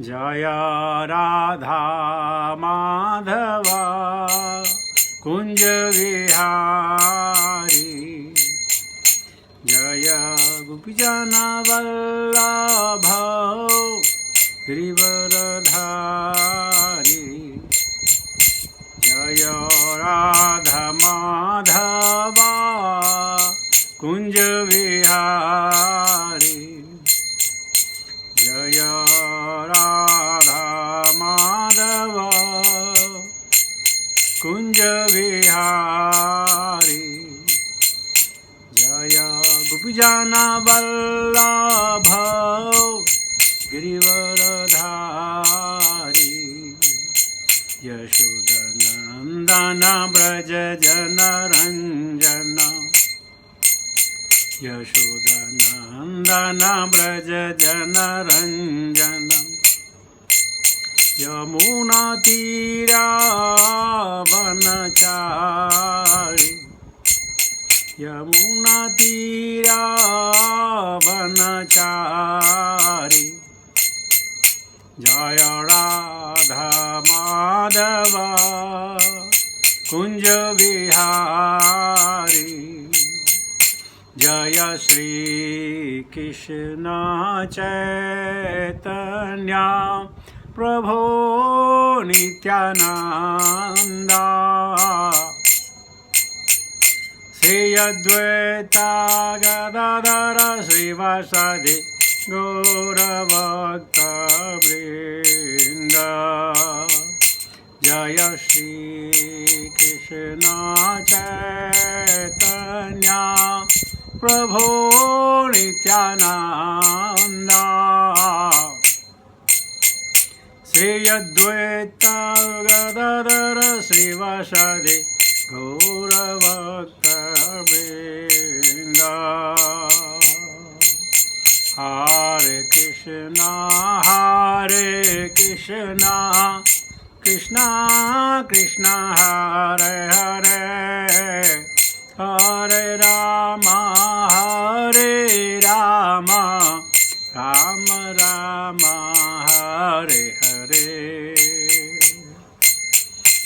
जय राधा माधवा कुंज विहारी जय गोपीजन वल्लभ गिरिवरधारी जय राधा माधवा कुंज विहारी जय राधा माधव कुंज विहारी जय गोपीजन वल्लभ गिरिवरधारी यशोदनंदन व्रज जनरंजन यशोदनंदन व्रज जनरंजन यमुना तीरा वनचारी यमुना तीरा वनचारी जय राधा माधव कुंज विहारी जय श्री कृष्ण चैतन्य प्रभो नित्यानंदा श्री अद्वैता गदाधर श्रीवासादि गौरभक्तवृंद जय श्री कृष्ण चैतन्य प्रभो नित्यानंदा श्री अद्वैत गदाधर श्रीवासादि गौरभक्तवृंद हरे कृष्णा कृष्णा कृष्णा हरे हरे हरे राम राम राम हरे हरे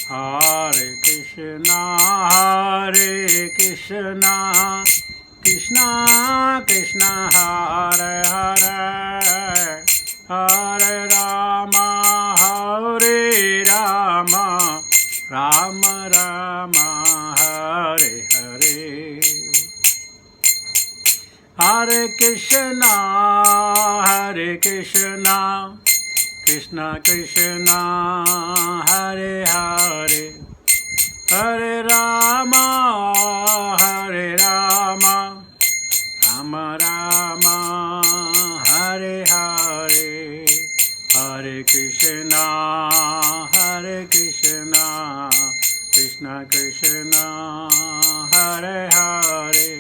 हरे कृष्णा कृष्णा कृष्णा हरे हरे हरे राम राम राम हरे हरे हरे कृष्णा कृष्णा कृष्णा हरे हरे हरे राम राम राम हरे हरे हरे कृष्णा कृष्णा कृष्णा हरे हरे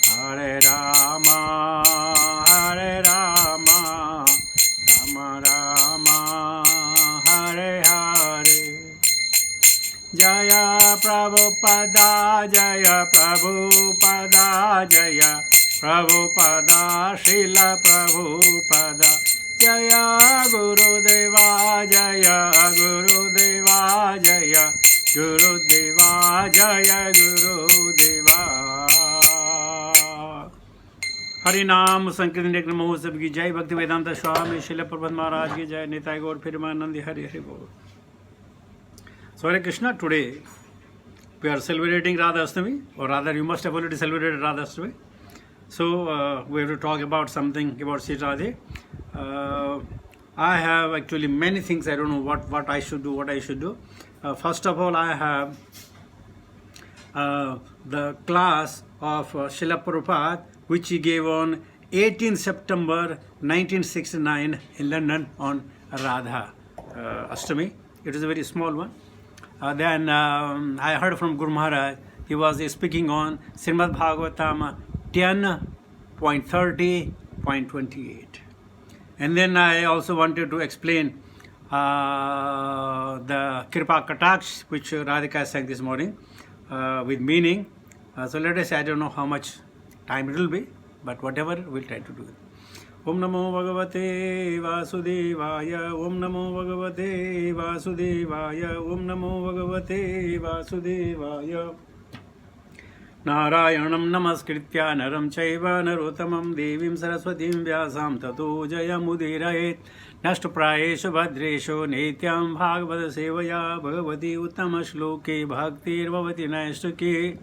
हरे राम राम राम हरे हरे जय प्रभुपदा जय प्रभुपदा श्रील प्रभुपदा जय गुरुदेवा जय गुरुदेवा जय गुरुदेवा हरि नाम संकीर्तन महोत्सव की जय भक्ति वेदांत स्वामी शिल प्रबंध महाराज की जय निताई गौर फिरमानंदी हरि हरि बोल। So Hare Krishna, today we are celebrating Radha Ashtami, or rather you must have already celebrated Radha Ashtami. So we have to talk about something about Sri Radhe. I have actually many things, I don't know what I should do, First of all, I have the class of Srila Prabhupada, which he gave on 18 September 1969 in London on Radha Ashtami. It is a very small one. Then I heard from Guru Maharaj, he was speaking on Srimad Bhagavatam 10.30.28. And then I also wanted to explain the Kripa Kataksh, which Radhika sang this morning, with meaning. So let us say, I don't know how much time it will be, but whatever, we'll try to do it. Om Namo Bhagavate Vasudevaya. Om Namo Bhagavate Vasudevaya. Om Namo Bhagavate Vasudevaya. Narayanam Namaskritya Naram Chaiva Narottamam Devim Saraswatim Vyasam Tato Jayamudiraet Nashtaprayeshu Bhadreshu Nityam Bhagavata Sevaya Bhagavati Uttama Shloke Bhaktir Bhavati Naishtuke.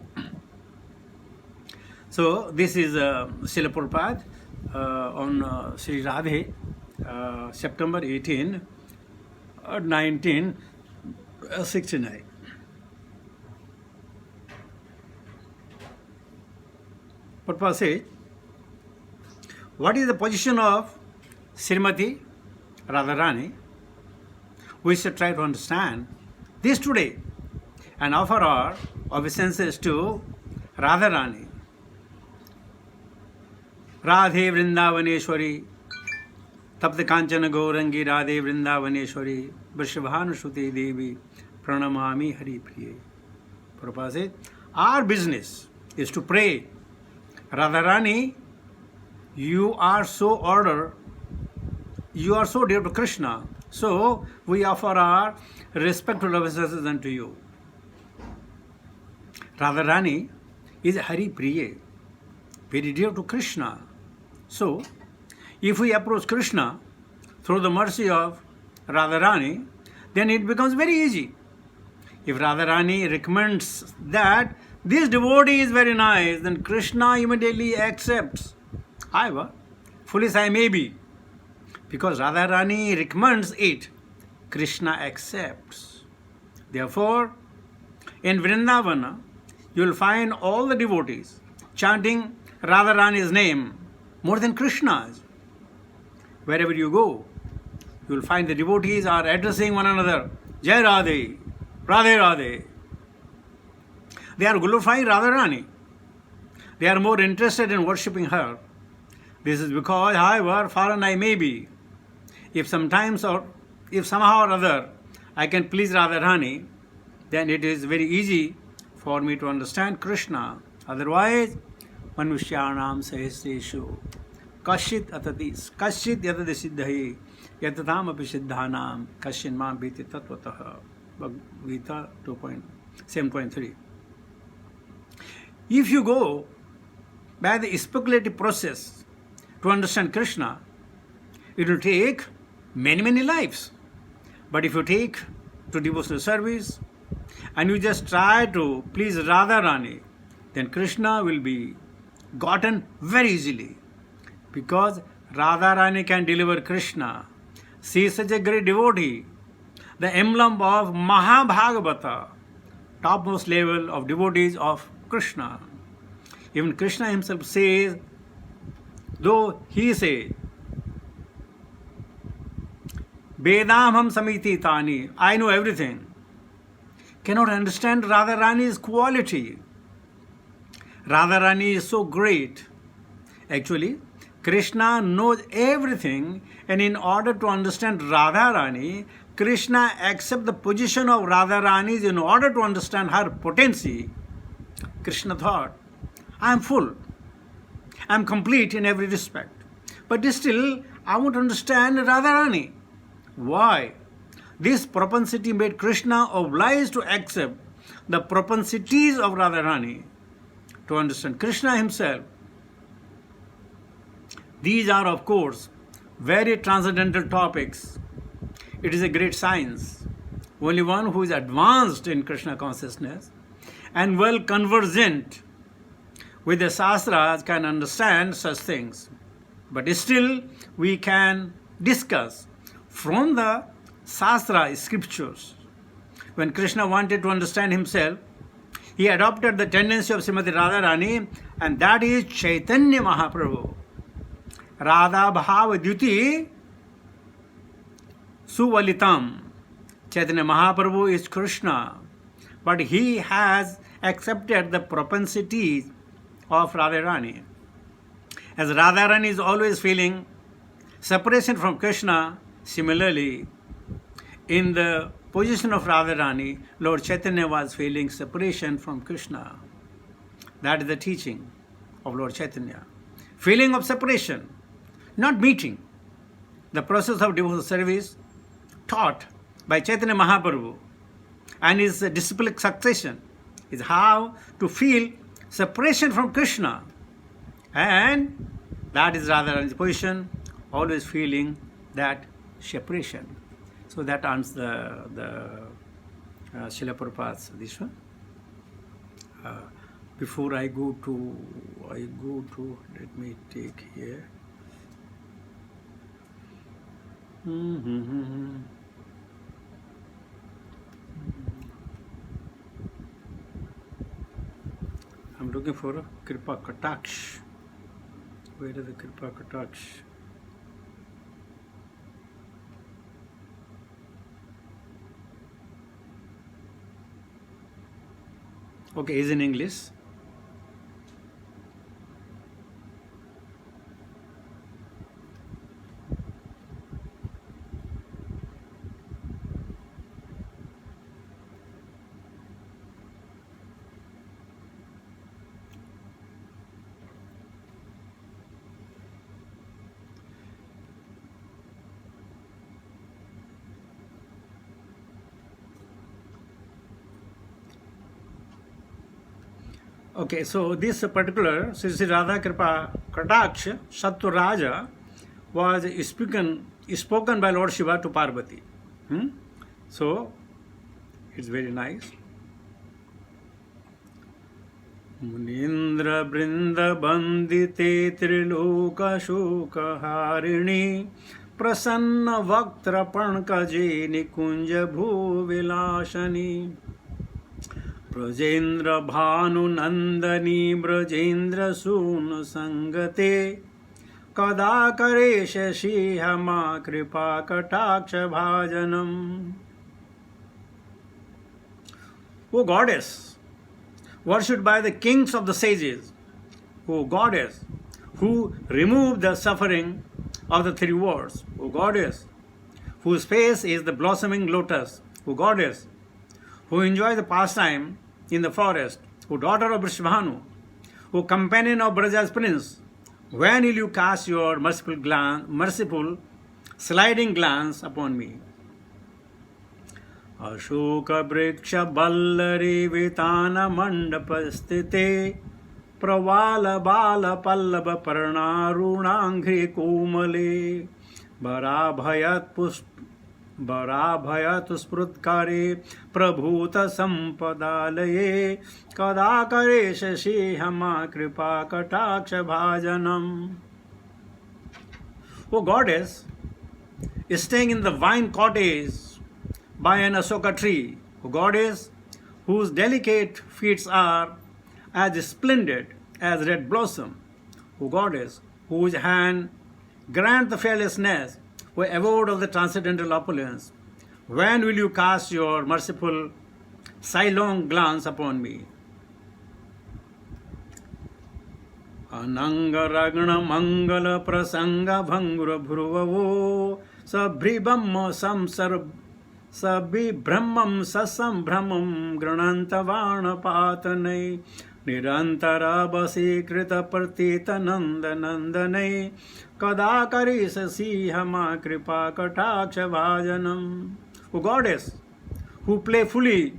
So this is Srila Prabhupada on Sri Radhe, September 18, 1969. Prabhupada says, what is the position of Srimati Radharani? We should try to understand this today and offer our obeisances to Radharani. Radhe Vrindavaneshwari, Tapta Kanchana Gaurangi Radhe Vrindavaneshwari, Vrishabhanushuti Devi, Pranamami Hari Priye. Prabhupada says, our business is to pray, Radharani, you are so ordered, you are so dear to Krishna, so we offer our respectful obeisances unto you. Radharani is Hari Priye, very dear to Krishna. So, if we approach Krishna through the mercy of Radharani, then it becomes very easy. If Radharani recommends that this devotee is very nice, then Krishna immediately accepts. However, foolish I may be, because Radharani recommends it, Krishna accepts. Therefore, in Vrindavana, you will find all the devotees chanting Radharani's name more than Krishna's. Wherever you go, you will find the devotees are addressing one another, Jai Radhe, Radhe Radhe. They are glorifying Radharani. They are more interested in worshipping her. This is because, however fallen I may be, if sometimes or if somehow or other I can please Radharani, then it is very easy for me to understand Krishna. Otherwise, Manushyanam Sahesreshu Kashit Atatis Kashit Yatadi Siddhahi Yatatam Api Siddhanam Kashin Mam Bhiti Tatvataha. Bhagavad Gita 7.3. If you go by the speculative process to understand Krishna, it will take many lives. But if you take to devotional service and you just try to please Radharani, then Krishna will be gotten very easily, because Radharani can deliver Krishna. She is such a great devotee, the emblem of Mahabhagavata, topmost level of devotees of Krishna. Even Krishna himself says, though he says, Vedamham Samiti Tani, I know everything, cannot understand Radharani's quality. Radharani is so great. Actually, Krishna knows everything, and in order to understand Radharani, Krishna accepts the position of Radharani in order to understand her potency. Krishna thought, I am full, I am complete in every respect, but still I want to understand Radharani. Why? This propensity made Krishna obliged to accept the propensities of Radharani to understand Krishna himself. These are, of course, very transcendental topics. It is a great science. Only one who is advanced in Krishna consciousness and well conversant with the Shastras can understand such things. But still, we can discuss from the Shastra scriptures. When Krishna wanted to understand himself, he adopted the tendency of Srimati Radharani, and that is Chaitanya Mahaprabhu. Radha Bhava Dyuti Suvalitam. Chaitanya Mahaprabhu is Krishna, but he has accepted the propensities of Radharani. As Radharani is always feeling separation from Krishna, similarly, in the position of Radharani, Lord Chaitanya was feeling separation from Krishna. That is the teaching of Lord Chaitanya. Feeling of separation. not meeting. The process of devotional service taught by Chaitanya Mahaprabhu and his disciplic succession is how to feel separation from Krishna, and that is Radharani's position, always feeling that separation. So that answers the Srila Prabhupada's this one. Before I go to, let me take here. I'm looking for a Kripa Kataksh. Where is the Kripa Kataksh? Okay, is in English. Okay, so this particular Sri Sri Radha Kripa Kataksh Sattva Raja was spoken by Lord Shiva to Parvati. So it's very nice. Munindra Brinda Bandite Triloka Shuka Harini Prasanna Vaktra Pankaje Nikunja Bhu Vilashani Brajendra भानुनंदनी Brajendra सून संगते कदा करे शशि हमा कृपा कटाक्ष भाजनम. O goddess, worshipped by the kings of the sages, O goddess, who removed the suffering of the three worlds, O goddess, whose face is the blossoming lotus, O goddess, who enjoy the pastime in the forest, O daughter of Vrishabhanu, O companion of Braja's prince, when will you cast your merciful sliding glance upon me? Ashoka Vriksha Ballari Vitana Mandapasthite Pravala Bala Pallava Parnarunangri Kumale Bharabhayat Sprutkare Prabhuta Sampadalaye Kada Kare Shashi Hama Kripa Kataksha Bhajanam. O goddess, staying in the vine cottage by an Asoka tree, O goddess, whose delicate feet are as splendid as red blossom, O goddess, whose hand grant the fearlessness, O abode of the transcendental opulence, when will you cast your merciful sidelong glance upon me? Ananga Ragna Mangala Prasanga Bhangura Bhruvavo Sabhribhamma Samsar Sabhibhrahmam Sasambhramam Granantavana Patanai Nirantara Basikrita Partita Nanda Nandanai Kada Karisasi Hama Kripa Kataksha Bhajanam. O goddess, who playfully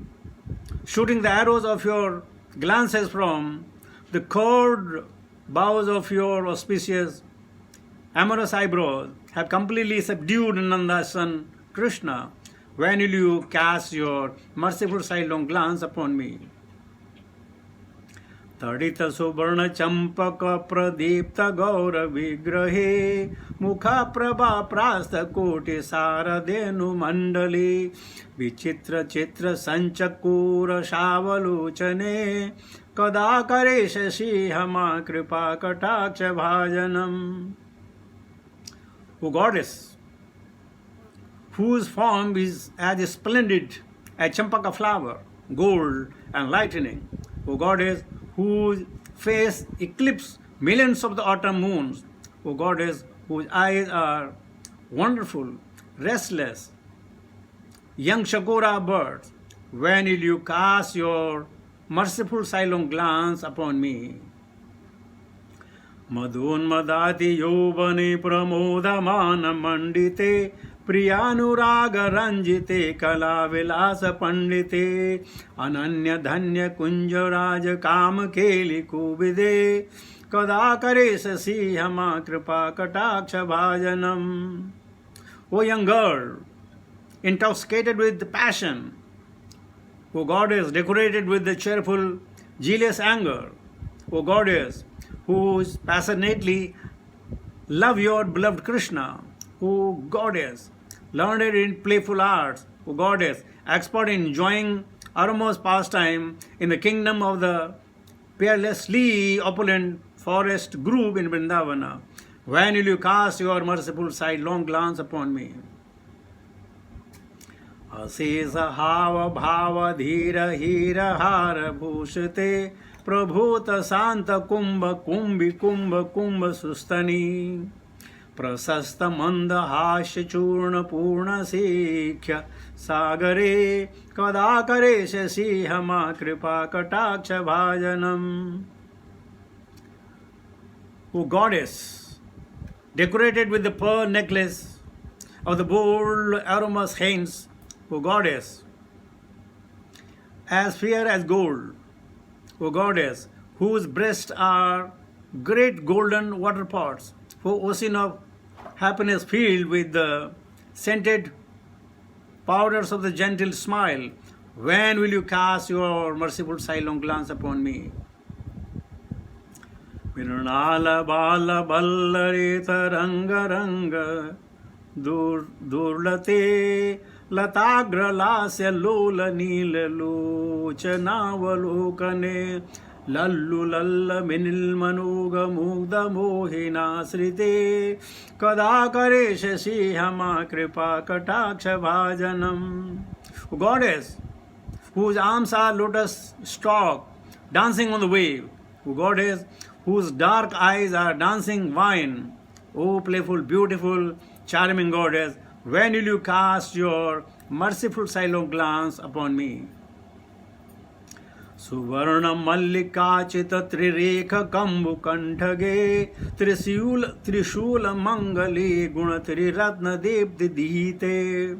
shooting the arrows of your glances from the curved bows of your auspicious amorous eyebrows, have completely subdued Nanda's son Krishna, when will you cast your merciful sidelong glance upon me? Tadita Subarna Champaka Pradipta Gaura Vigrahe Mukha Prabha Prastha Koti Saradenu Mandali Vichitra Chitra Sanchakura Shavaluchane Kada Kare Shashi Hama Kripa Kataksha Bhajanam. O goddess, whose form is as splendid as champaka flower, gold and lightning, O goddess, whose face eclipses millions of the autumn moons, O goddess, whose eyes are wonderful, restless, young Shakura birds, when will you cast your merciful sidelong glance upon me? मदोन्मदाति यौवने प्रमोदमानमण्डिते प्रियानुरागरञ्जिते कलाविलासपण्डिते अनन्यधन्यकुञ्जराजकामकेलिकुविदे कदा करेषसि हमा कृपाकटाक्षभाजनम्. O young girl, intoxicated with passion, O goddess, decorated with the cheerful, jealous anger, O goddess, who passionately love your beloved Krishna, O goddess, learned in playful arts, O goddess, expert in enjoying amorous pastime in the kingdom of the peerlessly opulent forest grove in Vrindavana, when will you cast your merciful sidelong glance upon me? अशेष हाव भाव धीर हीर हार भूषते प्रभूत शांत कुंभ कुंभी कुंभ कुंभ सुस्तनी प्रशस्त मंद हास्य चूर्ण पूर्ण शिख्य सागरे कदा करेषसि हमा कृपा कटाक्ष भाजनम. O goddess, decorated with the pearl necklace of the bold aromas hands, O goddess, as fair as gold, O goddess, whose breasts are great golden water pots, O ocean of happiness filled with the scented powders of the gentle smile, when will you cast your merciful sidelong glance upon me? Virnala bala ballare taranga ranga durlate लताग्रलास्य लोल नील लोचनावलोकने लल्लु लल्ल मिनिल्मनोग मुग्ध मोहिनाश्रिते कदा करेषसि हमा कृपा कटाक्ष भाजनम. Goddess, whose arms are lotus stalk dancing on the wave, O goddess, whose dark eyes are dancing wine, O playful, beautiful, charming goddess, when will you cast your merciful sidelong glance upon me? Suvarna Mallikachita Trirekha Kambu Kanthage Trishula Mangali Gunatri Ratna Depti Dihite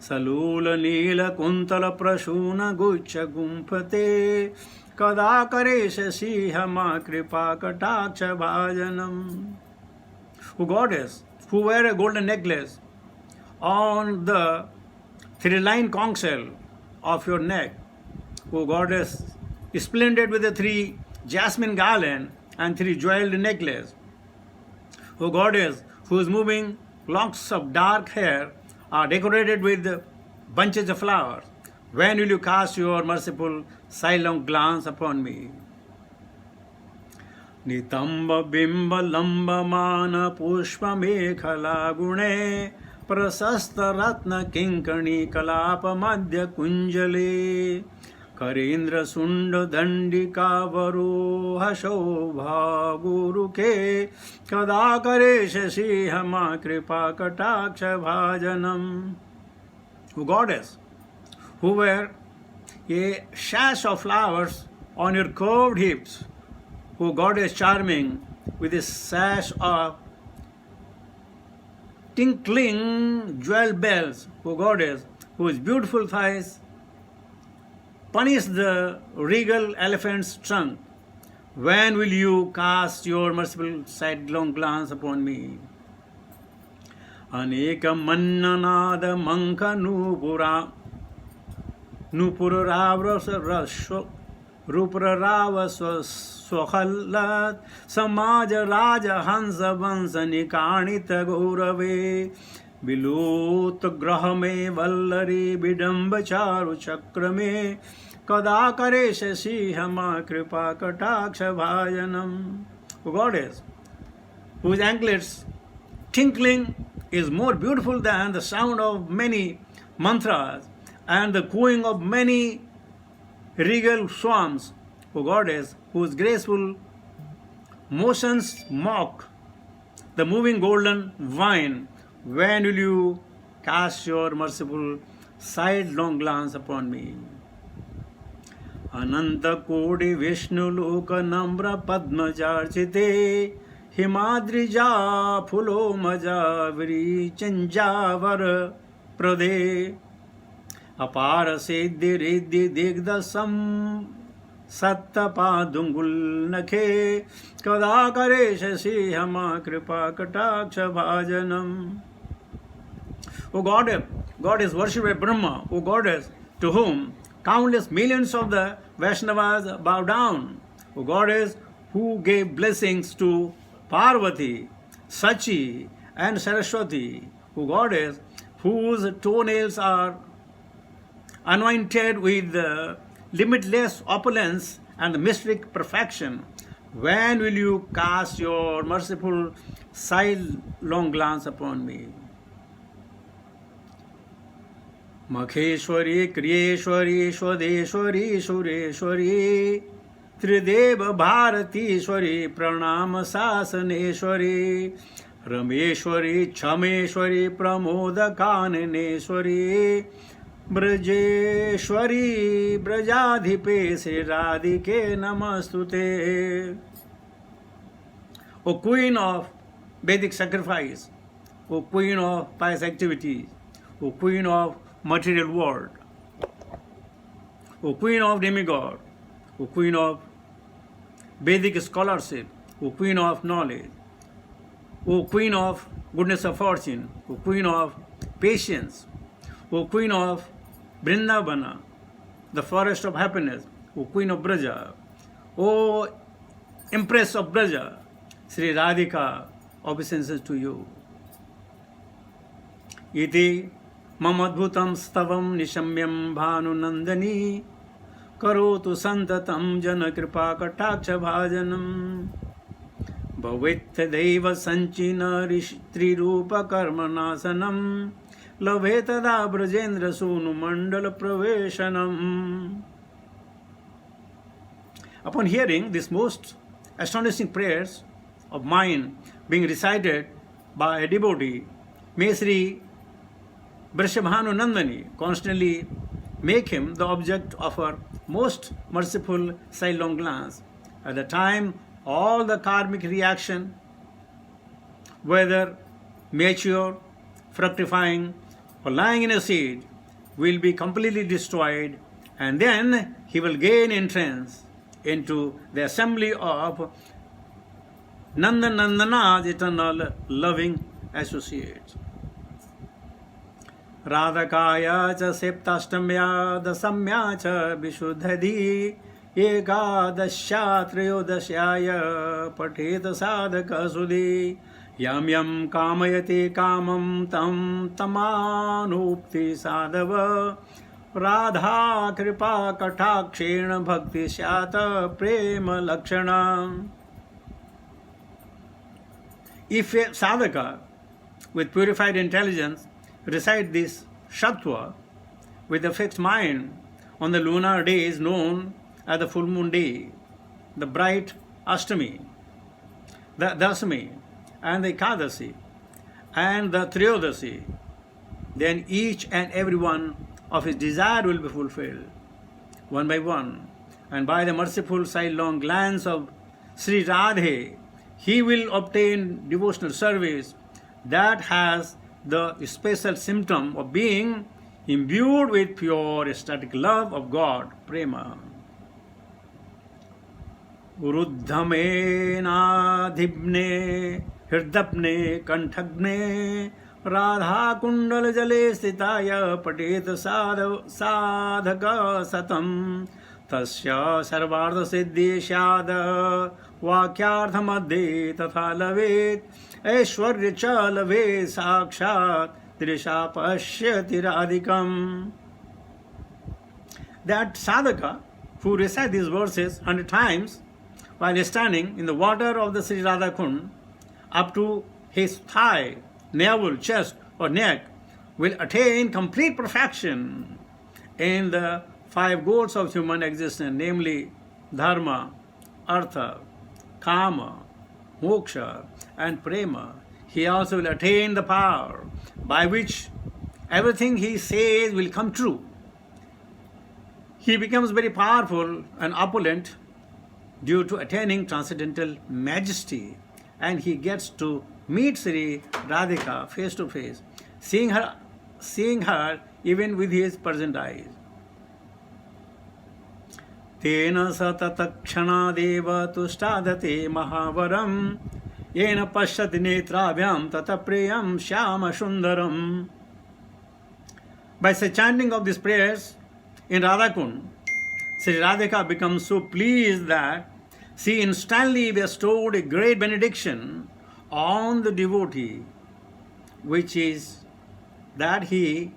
Salula Nila Kuntala Prashuna Gucha Gumpate Kada Kareshasi Hama Kripa Kataksha Bhajanam. O goddess, who wear a golden necklace on the three-line conch shell of your neck, O goddess, splendid with the 3 jasmine garland and 3 jeweled necklace, O goddess, whose moving locks of dark hair are decorated with bunches of flowers, when will you cast your merciful sidelong glance upon me? Nitamba bimba lamba mana pushpa mekhala gune प्रशस्त रत्न किंकणी कलाप मध्य कुंजले करेन्द्र सुंड दंडिका वरोह शोभा गुरुके कदा करेषसि हमा कृपा कटाक्ष भाजनम. O goddess, who wear a sash of flowers on your curved hips, O goddess charming, with a sash of tinkling jewel bells, O goddess, whose beautiful thighs punish the regal elephant's trunk, when will you cast your merciful sidelong glance upon me? Aneka mannanada manka nupura Ruprao स्वखल्लत समाज राज हंस वंश निकाणित गौरवे विलुत ग्रह में वल्लरी विडम्ब चारु चक्र में कदा करेषसि हमा कृपा कटाक्ष भाजनम. O goddess, whose anklets tinkling is more beautiful than the sound of many mantras and the cooing of many regal swans, O goddess, whose graceful motions mock the moving golden vine, when will you cast your merciful sidelong glance upon me? Ananta Kodi Vishnu Loka Nambra Padmajarchite हिमाद्रिजा फूलो मजा विरिचंजावर प्रदे अपार सिद्धि रिद्धि दिग्दसम सत्तपादुंगुल नखे कदा करे शशि हम कृपा कटाक्ष भाजनम. O God is worshipped by Brahma, O Goddess, to whom countless millions of the Vaishnavas bow down. O Goddess, who gave blessings to Parvati, Sachi and Saraswati. O Goddess, whose toenails are anointed with limitless opulence and mystic perfection. When will you cast your merciful sidelong glance upon me? मखेश्वरी क्रियेश्वरी स्वदेश्वरी Sureshwari त्रिदेव भारतीश्वरी प्रणाम शासनेश्वरी रमेश्वरी क्षमेश्वरी प्रमोद काननेश्वरी ब्रजेश्वरी ब्रजाधिपे श्री राधिके नमस्तुते. O Queen of Vedic sacrifice, O Queen of pious activities, O Queen of material world, O Queen of demigod, O Queen of Vedic scholarship, O Queen of knowledge, O Queen of goodness of fortune, O Queen of patience, O Queen of Vrindavana, the forest of happiness, O Queen of Braja, O Empress of Braja, Sri Radhika, obeisances to you. Iti mamadbhutam stavam nishamyam bhanunandani karotu santatam jana kripa kataksha bhajanam bhavitya deva sanchina trirupa karmanasanam labhe tada brajendra sunu mandala praveshanam. Upon hearing these most astonishing prayers of mine being recited by a devotee, may Sri Vrishabhanu Nandani constantly make him the object of her most merciful sidelong glance. At the time, all the karmic reaction, whether mature, fructifying, or lying in a seed, will be completely destroyed, and then he will gain entrance into the assembly of Nandanandana's eternal loving associates. Radhakaya cha septastamya dasamya cha vishuddhadi ekadashya trayodashyaya pateta sadhaka sudhi yam yam kamayate kamam tam tamanupti sadhava radha kripa katakshena bhakti syata prema lakshana. If a sadhaka with purified intelligence recite this Shatva with a fixed mind on the lunar days known as the full moon day, the bright Ashtami, the Dasami, and the Ekadasi, and the Triyodasi, then each and every one of his desire will be fulfilled, one by one, and by the merciful sidelong glance of Sri Radhe, he will obtain devotional service that has the special symptom of being imbued with pure ecstatic love of God, prema. Uruddhame nadhibne hirdapne kantagne radha kundal jale stitaya patet sadhaka satam tasya sarvartha siddhi shada वाक्यार्थ मध्ये तथा लवेत ऐश्वर्य च लवे साक्षात त्रिशा पश्यति राधिकम. That sadhaka who recite these verses 100 times while standing in the water of the Sri Radha Kund up to his thigh, navel, chest or neck will attain complete perfection in the 5 goals of human existence, namely dharma, artha, Kama, Moksha, and Prema. He also will attain the power by which everything he says will come true. He becomes very powerful and opulent due to attaining transcendental majesty and he gets to meet Sri Radhika face to face, seeing her even with his present eyes. Tena satatkshanadeva tuštadate mahavaram yena pashyati netravyam tata priyam shyama sundaram. By the chanting of these prayers in Radhakund, Sri Radhika becomes so pleased that she instantly bestowed a great benediction on the devotee, which is that he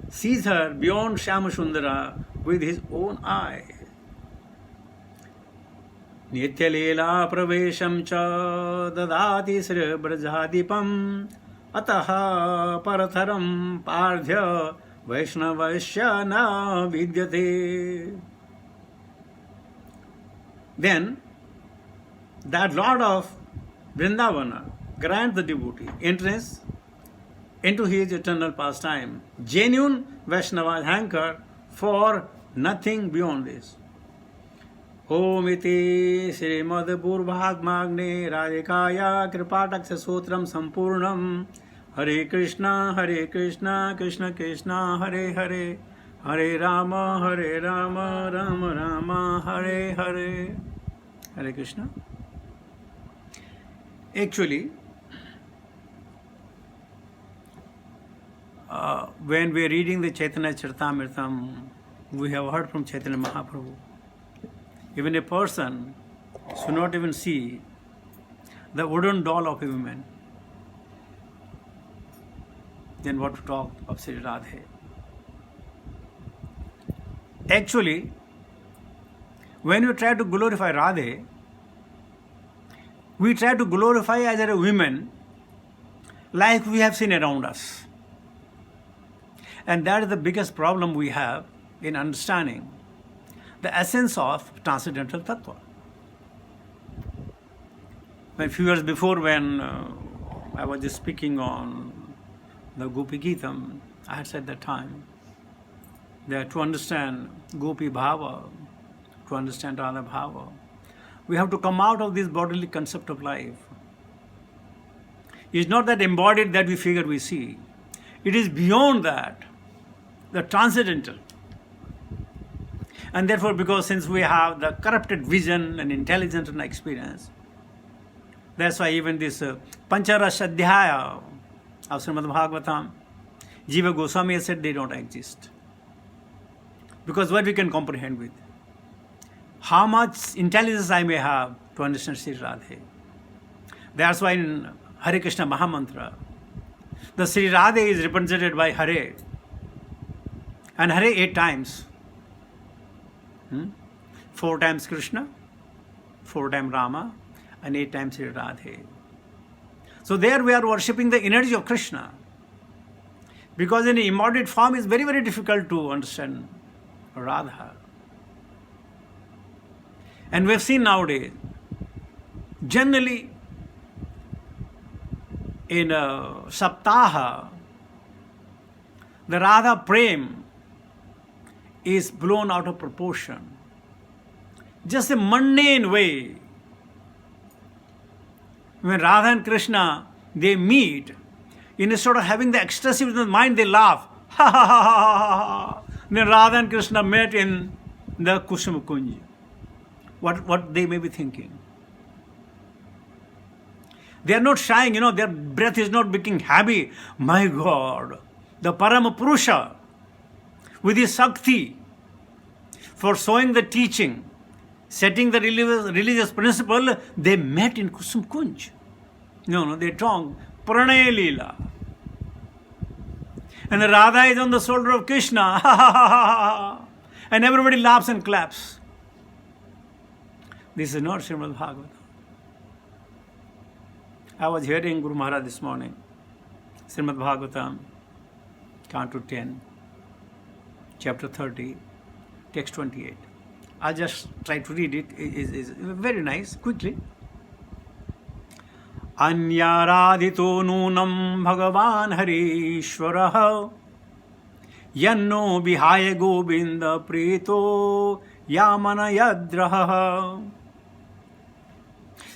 sees her beyond Shyamasundara with his own eyes. Nitya-leela pravesham cha dadati sri brajadipam ataha paratharam pardhya vaishnavasya na vidyate. Then that Lord of Vrindavana grant the devotee entrance into his eternal pastime. Genuine Vaishnavas hanker for nothing beyond this. Om iti Srimad Purvagmagne Radhikaya Kripataksa Sutram Sampurnam. Hare Krishna, Krishna Krishna, Hare Hare, Hare Rama, Rama Rama, Hare Hare. Hare Krishna. Actually, when we are reading the Chaitanya Charitamrita, we have heard from Chaitanya Mahaprabhu. Even a person should not even see the wooden doll of a woman. Then what to talk of Sri Radhe? Actually, when we try to glorify Radhe, we try to glorify as a woman like we have seen around us. And that is the biggest problem we have in understanding the essence of Transcendental Tattva. A few years before, when I was just speaking on the Gopi Geetam, I had said that time that to understand Gopi Bhava, to understand Radha Bhava, we have to come out of this bodily concept of life. It's not that embodied that we figure we see. It is beyond that, the transcendental. And therefore, because since we have the corrupted vision and intelligence and experience, that's why even this Pancharasha Adhyaya of Srimad Bhagavatam, Jiva Goswami has said they don't exist. Because what we can comprehend with? How much intelligence I may have to understand Sri Radhe. That's why in Hare Krishna Mahamantra, the Sri Radhe is represented by Hare. And Hare 8 times. 4 times Krishna, 4 times Rama, and 8 times Sri Radhe. So there we are worshipping the energy of Krishna. Because in embodied form it's very, very difficult to understand Radha. And we have seen nowadays, generally in Saptaha, the Radha Prem is blown out of proportion. Just a mundane way. When Radha and Krishna, they meet, instead of having the ecstasy within the mind, they laugh. Ha ha ha ha ha ha. Then Radha and Krishna met in the Kusum Kunj. What they may be thinking. They are not shying, their breath is not becoming heavy. My God, the Paramapurusha, with his Sakti, for showing the teaching, setting the religious principle, they met in Kusum Kunj. They talk Pranay Leela. And Radha is on the shoulder of Krishna. And everybody laughs and claps. This is not Srimad Bhagavatam. I was hearing Guru Maharaj this morning, Srimad Bhagavatam, Canto 10, Chapter 30, Text 28. I'll just try to read it. It's very nice, quickly. Anyaradhito nunam bhagavan harishwaraha yanno vihaya govinda prito yamana yadraha.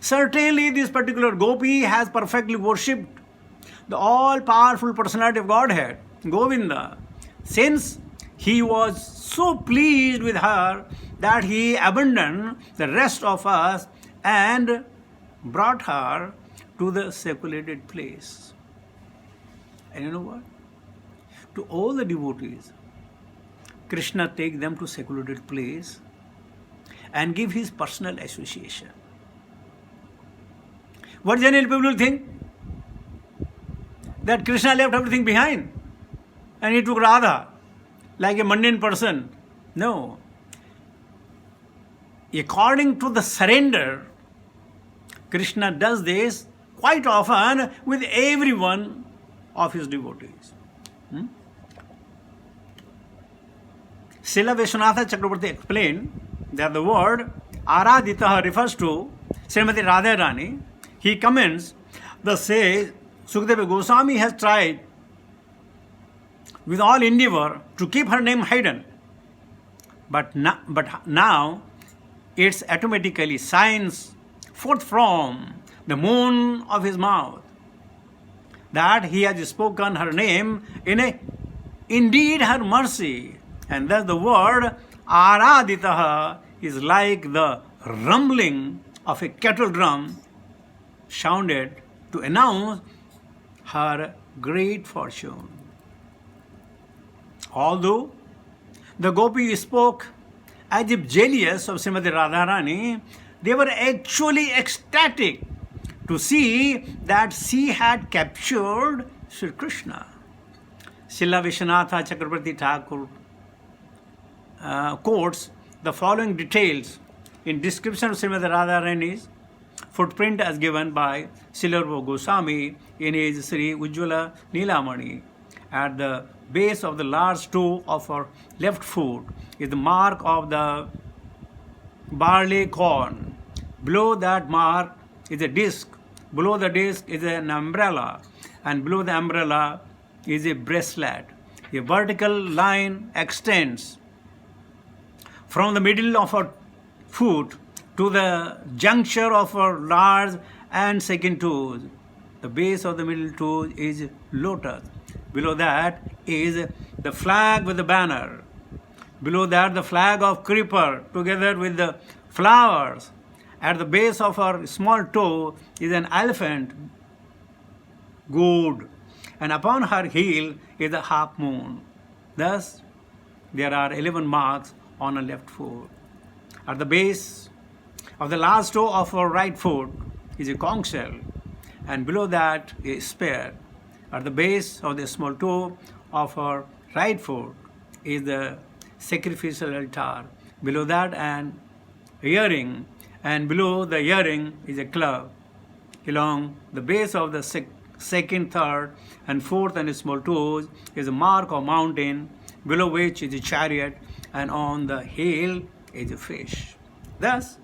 Certainly this particular gopi has perfectly worshipped the all-powerful personality of Godhead, Govinda, since he was so pleased with her that he abandoned the rest of us and brought her to the secluded place. And you know what? To all the devotees, Krishna take them to secluded place and give his personal association. What generally people will think? That Krishna left everything behind and he took Radha like a mundane person. No. According to the surrender, Krishna does this quite often with every one of his devotees. Srila Vishwanatha Chakravarti explained that the word Aradita refers to Srimati Radharani. He comments, the says, Sukadeva Goswami has tried with all endeavor to keep her name hidden. But now it's automatically shines forth from the moon of his mouth that he has spoken her name indeed her mercy. And thus the word Araditaha is like the rumbling of a kettle drum sounded to announce her great fortune. Although the gopis spoke as if jealous of Srimati Radharani, they were actually ecstatic to see that she had captured Sri Krishna. Srila Vishwanatha Chakravarti Thakur quotes the following details in description of Srimati Radharani's footprint as given by Srila Goswami in his Sri Ujjvala Nilamani. At the base of the large toe of her left foot is the mark of the barley corn. Below that mark is a disc. Below the disc is an umbrella. And below the umbrella is a bracelet. A vertical line extends from the middle of her foot to the juncture of her large and second toes. The base of the middle toe is lotus. Below that is the flag with the banner. Below that the flag of creeper together with the flowers. At the base of her small toe is an elephant goad. And upon her heel is a half moon. Thus, there are 11 marks on her left foot. At the base of the last toe of her right foot is a conch shell, and below that a spear. At the base of the small toe of her right foot is the sacrificial altar. Below that an earring, and below the earring is a club. Along the base of the second, third, and fourth and small toes is a mark of mountain, below which is a chariot, and on the heel is a fish. Thus,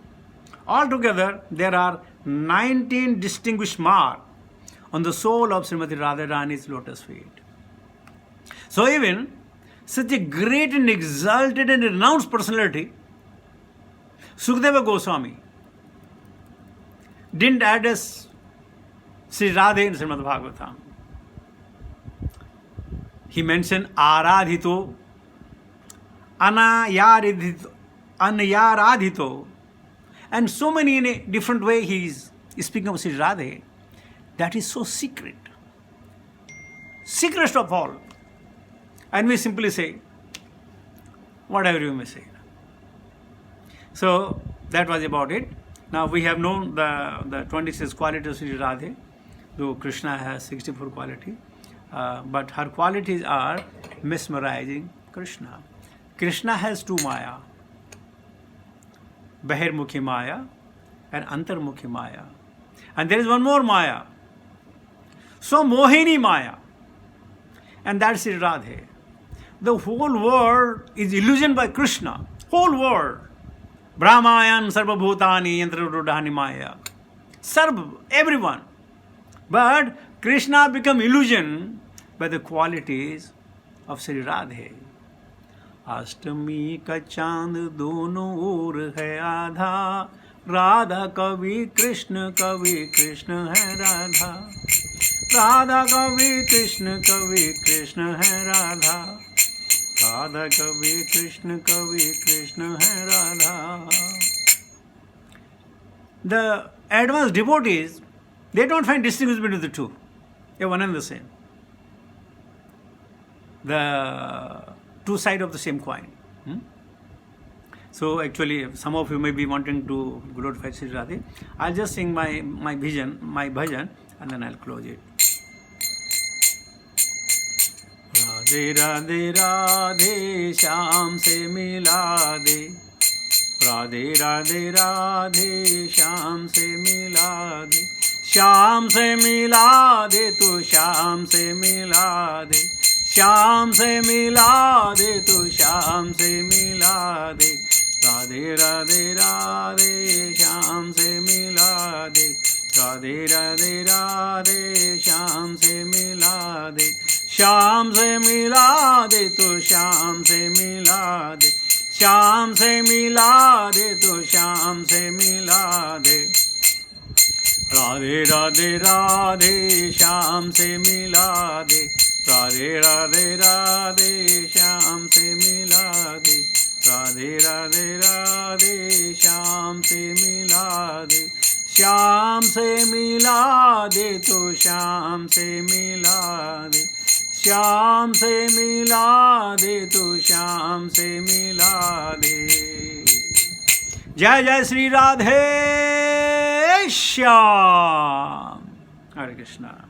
altogether there are 19 distinguished marks on the sole of Srimati Radharani's lotus feet. So even such a great and exalted and renounced personality, Sukadeva Goswami, didn't address Sri Radha in Srimad Bhagavatam. He mentioned Aradhito, Anayaradhito, and so many in a different way he is speaking of Sri Radha. That is so secret. Secretest of all. And we simply say, whatever you may say. So that was about it. Now we have known the 26 qualities of Sri Radha, though Krishna has 64 qualities. But her qualities are mesmerizing Krishna. Krishna has two Maya, Bahirmukhi Maya and Antarmukhi Maya. And there is one more Maya, so Mohini Maya, and that's Sri Radha. The whole world is illusioned by Krishna. Whole world. Brahmayan Sarvabhutani Yantrarudhani Maya. Everyone. But Krishna become illusion by the qualities of Sri Radha. Ashtami ka chand dono or hai aadha, Radha कवि कृष्ण है राधा, राधा कवि कृष्ण है राधा, राधा कवि कृष्ण है Radha. The advanced devotees, they don't find distinction between the two. They're one and the same. The two sides of the same coin. So actually, some of you may be wanting to glorify Sri Radhe. I'll just sing my bhajan, and then I'll close it. Radhe Radhe Radhe Shyam se mila de, Radhe Radhe Radhe Shyam se mila de, Shyam se mila de tu Shyam se mila de, Shyam se mila de tu Shyam se mila de, Radhe Radhe Radhe Shyam se mila de, Radhe Radhe Radhe Shyam se mila de, Shyam se mila de tu Shyam se mila de, Shyam se mila de tu Shyam se mila de, Radhe Radhe Radhe Shyam se mila de, Radhe Radhe Radhe Shyam se mila de, Radhe Radhe Radhe Shyam se mila de, Shyam se mila de tu Shyam se mila de, Shyam se mila de tu Shyam se mila de. जय जय Shri Radhe Shyam. Hare Krishna.